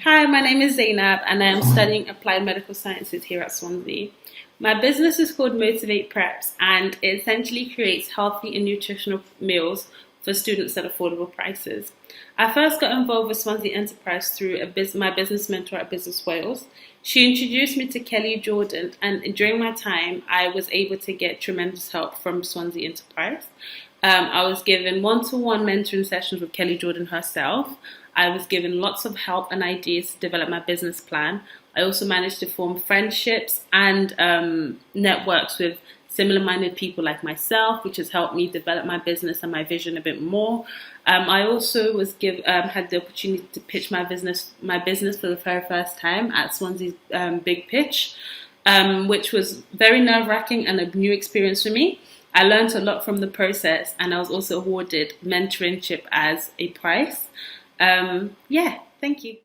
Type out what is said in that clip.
Hi, my name is Zainab and I am studying Applied Medical Sciences here at Swansea. My business is called MotivAte Preps and it essentially creates healthy and nutritional meals for students at affordable prices. I first got involved with Swansea Enterprise through my business mentor at Business Wales. She introduced me to Kelly Jordan, and during my time, I was able to get tremendous help from Swansea Enterprise. I was given one-to-one mentoring sessions with Kelly Jordan herself. I was given lots of help and ideas to develop my business plan. I also managed to form friendships and networks with similar-minded people like myself, which has helped me develop my business and my vision a bit more. I also had the opportunity to pitch my business for the very first time at Swansea's Big Pitch, which was very nerve-wracking and a new experience for me. I learned a lot from the process, and I was also awarded mentorship as a prize. Thank you.